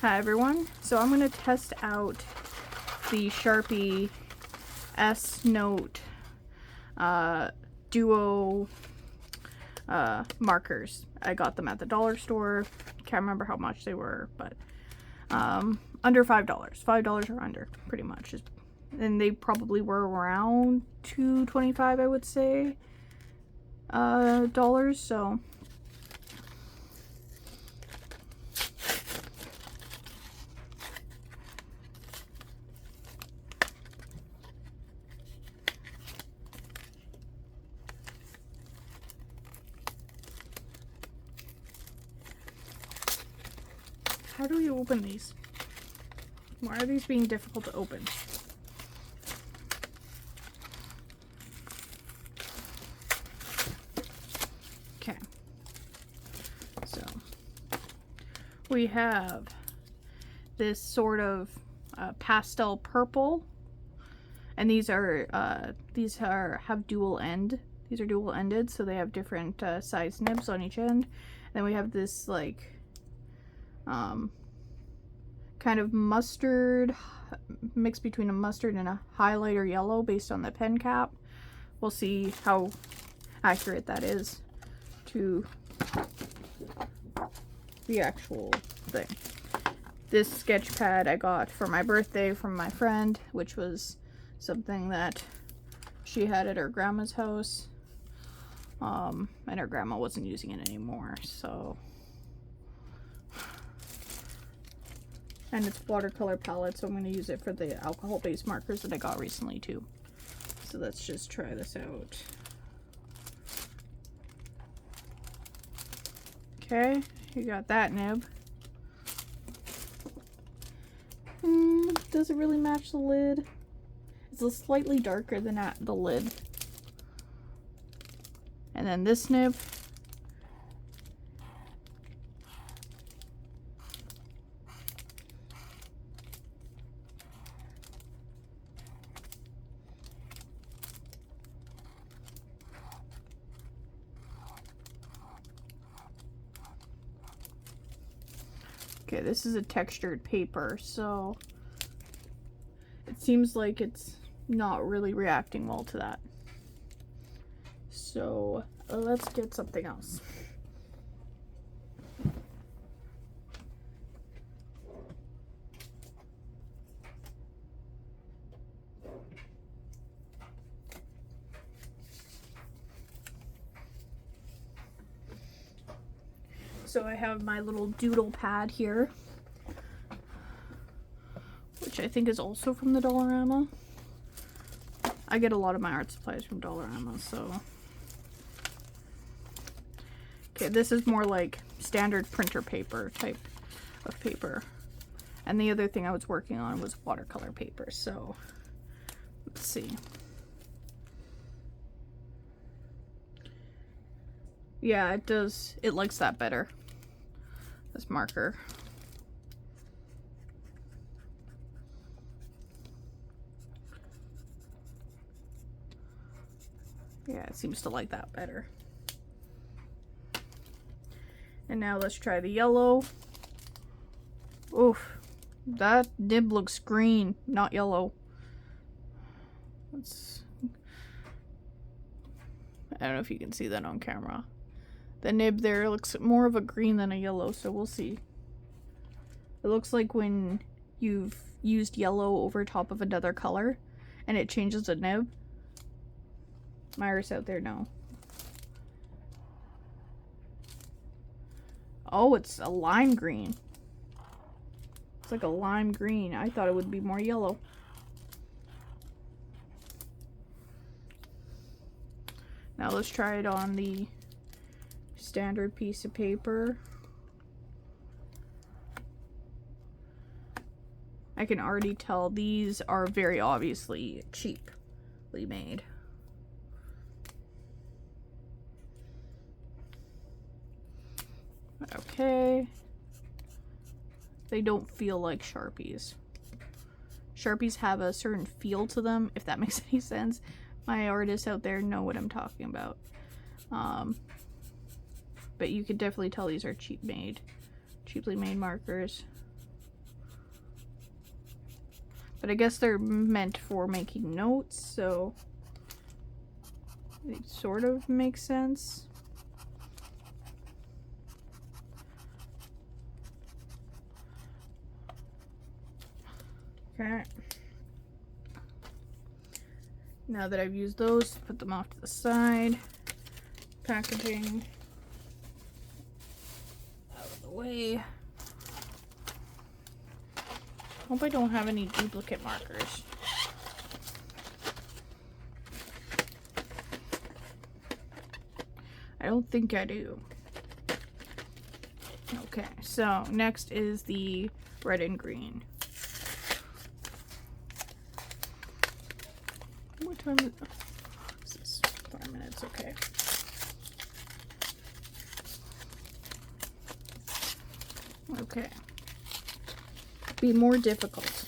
Hi everyone, so I'm going to test out the Sharpie S-Note Duo markers. I got them at the dollar store. Can't remember how much they were, but under $5. $5 or under, pretty much. And they probably were around $2.25, I would say, dollars, so... How do you open these? Why are these being difficult to open? Okay. So, we have this sort of pastel purple, and these have dual end. These are dual ended, so they have different size nibs on each end. Then we have this like kind of mustard, mix between a mustard and a highlighter yellow based on the pen cap. We'll see how accurate that is to the actual thing. This sketch pad I got for my birthday from my friend, which was something that she had at her grandma's house, and her grandma wasn't using it anymore, so... And it's watercolor palette, so I'm going to use it for the alcohol-based markers that I got recently too. So let's just try this out. Okay, you got that nib. Does it really match the lid? It's a slightly darker than the lid. And then this nib. Okay, this is a textured paper, so it seems like it's not really reacting well to that. So let's get something else. So I have my little doodle pad here, which I think is also from the Dollarama. I get a lot of my art supplies from Dollarama, so... Okay, this is more like standard printer paper type of paper. And the other thing I was working on was watercolor paper, so... Let's see. Yeah, it does. It likes that better. This marker. Yeah, it seems to like that better. And now let's try the yellow. Oof, that nib looks green, not yellow. I don't know if you can see that on camera. The nib there looks more of a green than a yellow, so we'll see. It looks like when you've used yellow over top of another color and it changes the nib. Myra's out there now. Oh, it's a lime green. It's like a lime green. I thought it would be more yellow. Now let's try it on the standard piece of paper. I can already tell these are very obviously cheaply made. Okay. They don't feel like Sharpies. Sharpies have a certain feel to them, if that makes any sense. My artists out there know what I'm talking about. But you could definitely tell these are cheaply made markers. But I guess they're meant for making notes, so it sort of makes sense. Okay. Now that I've used those, put them off to the side. Packaging out of the way. Hope I don't have any duplicate markers. I don't think I do. Okay, so next is the red and green. What time is it? This is 5 minutes, okay. Okay. Be more difficult.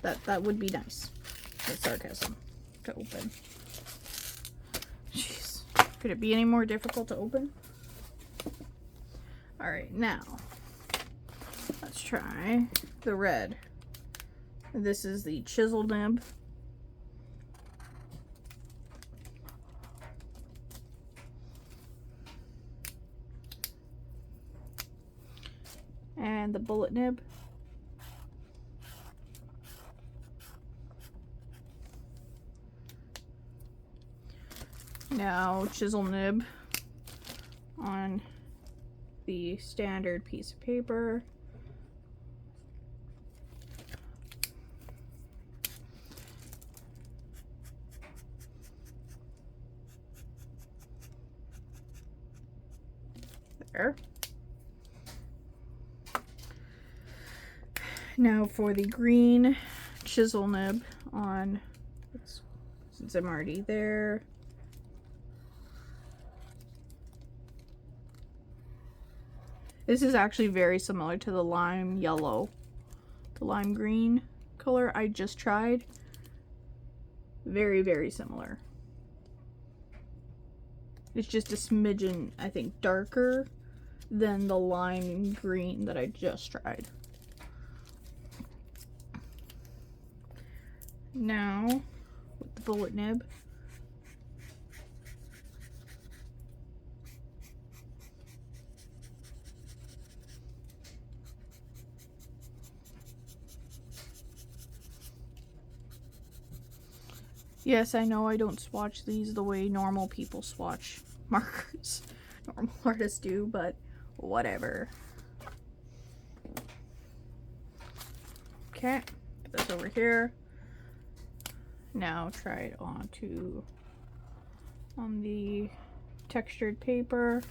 That would be nice. That's sarcasm to open. Jeez. Could it be any more difficult to open? Alright, now let's try the red. This is the chisel nib. And the bullet nib. Now chisel nib on the standard piece of paper. There. Now for the green chisel nib on, since I'm already there. This is actually very similar to the lime yellow, the lime green color I just tried. Very, very similar. It's just a smidgen, I think, darker than the lime green that I just tried. Now, with the bullet nib, yes, I know I don't swatch these the way normal people swatch markers. Normal artists do, but whatever. Okay, put this over here. Now try it on the textured paper.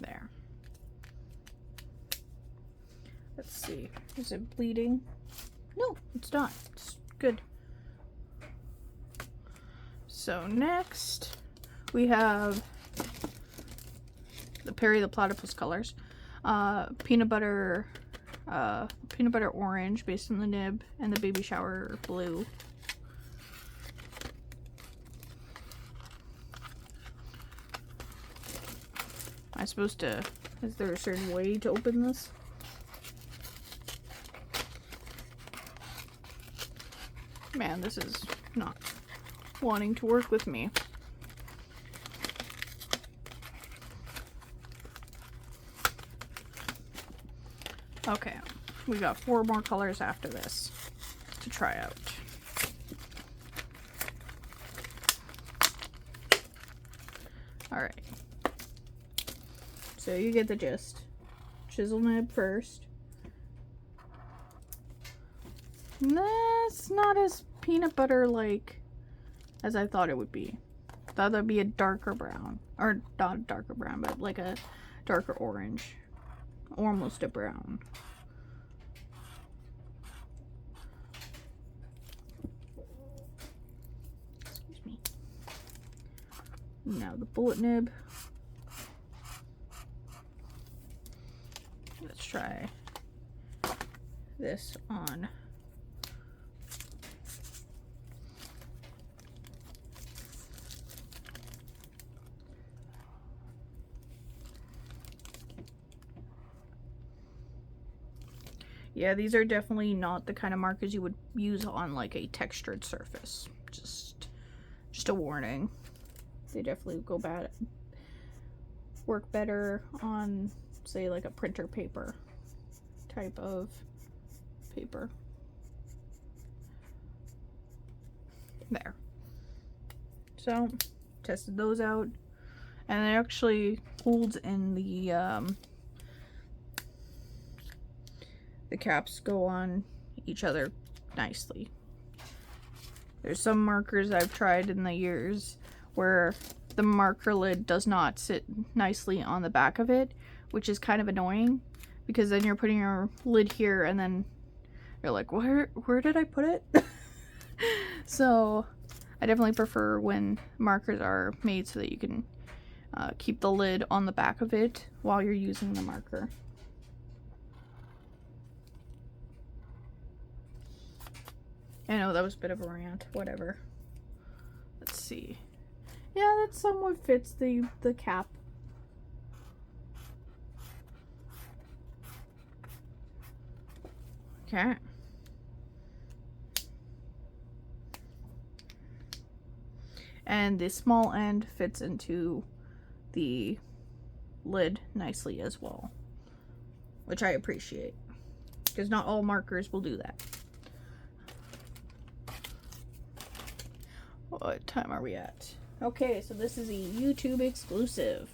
There. Let's see. Is it bleeding? No, it's not. It's good. So next we have the Perry the Platypus colors. Peanut butter orange based on the nib, and the baby shower blue. Am I supposed to, is there a certain way to open this? Man, this is not wanting to work with me. Okay, we got 4 more colors after this to try out. Alright. So you get the gist. Chisel nib first. That's not as peanut butter like as I thought it would be. Thought that'd be a darker brown. Or not a darker brown, but like a darker orange. Almost a brown. Excuse me. Now the bullet nib. Let's try this on. Yeah, these are definitely not the kind of markers you would use on like a textured surface. Just a warning. They definitely work better on, say, like a printer paper type of paper. There. So, tested those out, and it actually holds in the caps go on each other nicely. There's some markers I've tried in the years where the marker lid does not sit nicely on the back of it, which is kind of annoying because then you're putting your lid here and then you're like, where did I put it? So I definitely prefer when markers are made so that you can keep the lid on the back of it while you're using the marker. I know that was a bit of a rant, whatever. Let's see. Yeah, that somewhat fits the cap. Okay. And the small end fits into the lid nicely as well, which I appreciate, because not all markers will do that. What time are we at? Okay, so this is a YouTube exclusive.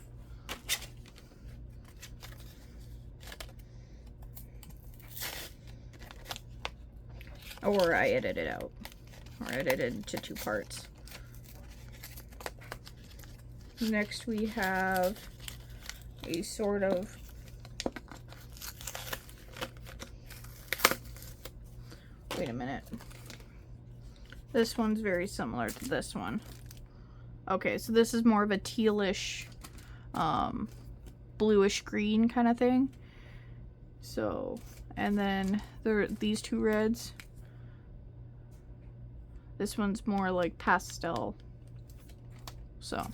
Or I edited it out. Or edited it into 2 parts. Next we have a sort of wait a minute. This one's very similar to this one. Okay, so this is more of a tealish, bluish green kind of thing. So, and then these 2 reds. This one's more like pastel. So,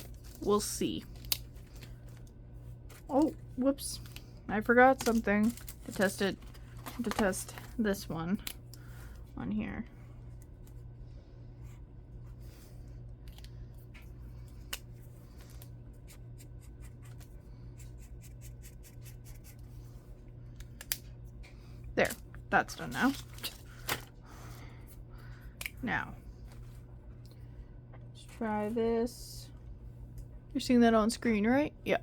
we'll see. Oh, whoops. I forgot something to test it. To test this one on here. There, that's done now. Now, let's try this. You're seeing that on screen, right? Yep.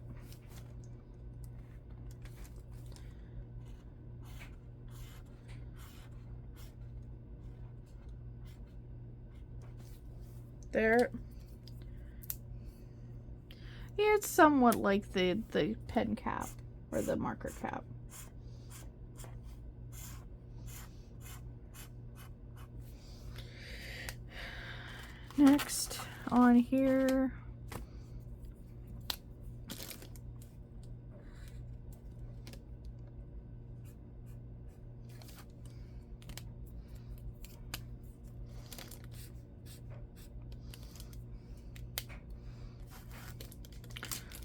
There. Yeah, it's somewhat like the pen cap or the marker cap. Next on here,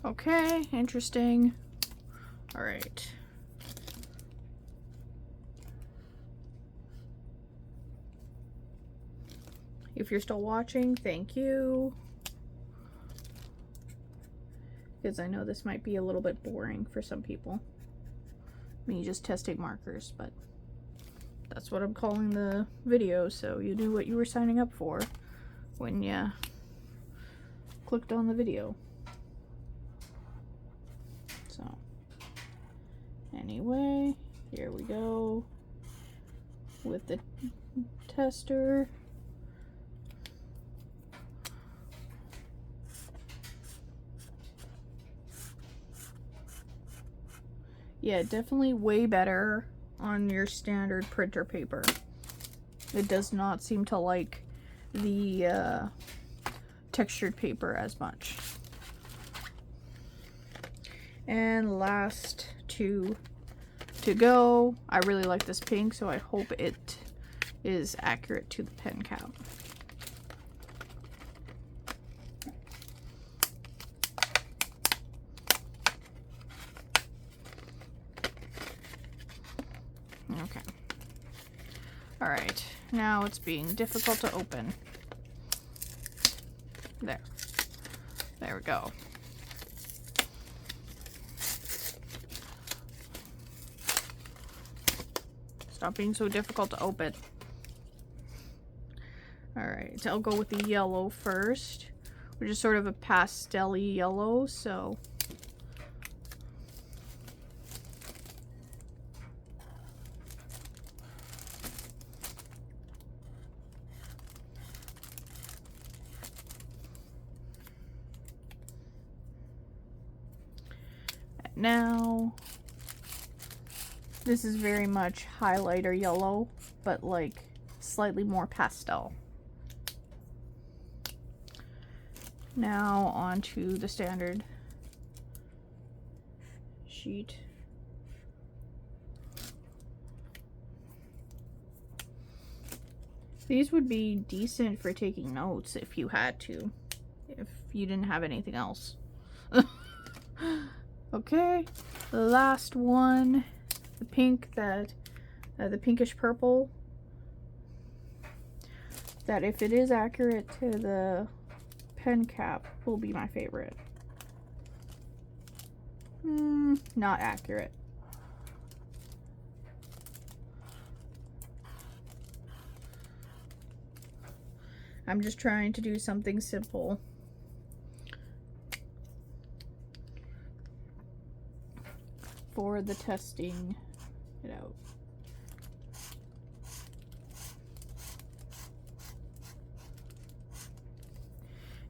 okay, interesting. All right. If you're still watching, thank you. Because I know this might be a little bit boring for some people. Me just testing markers, but that's what I'm calling the video, so you knew what you were signing up for when you clicked on the video. So, anyway, here we go with the tester. Yeah, definitely way better on your standard printer paper. It does not seem to like the textured paper as much. And last 2 to go. I really like this pink, so I hope it is accurate to the pen cap. Okay. Alright, now it's being difficult to open. There. There we go. Stop being so difficult to open. Alright, I'll go with the yellow first, which is sort of a pastel-y yellow, so... Now, this is very much highlighter yellow, but like slightly more pastel. Now onto the standard sheet. These would be decent for taking notes if you had to, if you didn't have anything else. Okay, the last one, the pink that, the pinkish purple, that if it is accurate to the pen cap will be my favorite. Not accurate. I'm just trying to do something simple. For the testing it out.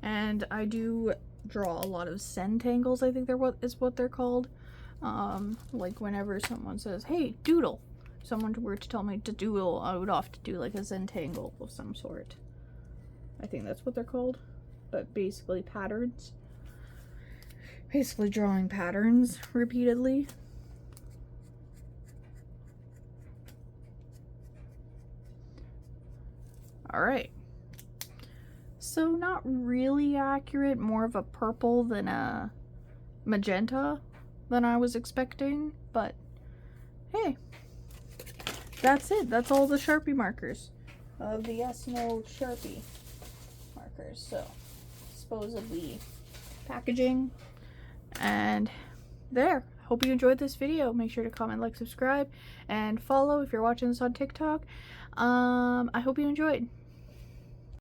And I do draw a lot of centangles, I think is what they're called. Like whenever someone says, hey, doodle. If someone were to tell me to doodle, I would often do like a centangle of some sort. I think that's what they're called. But basically patterns. Basically drawing patterns repeatedly. Alright, so not really accurate, more of a purple than a magenta than I was expecting, but hey, that's it. That's all the Sharpie markers of the S-Note Sharpie markers. So, supposedly packaging, and there. Hope you enjoyed this video. Make sure to comment, like, subscribe, and follow if you're watching this on TikTok. I hope you enjoyed.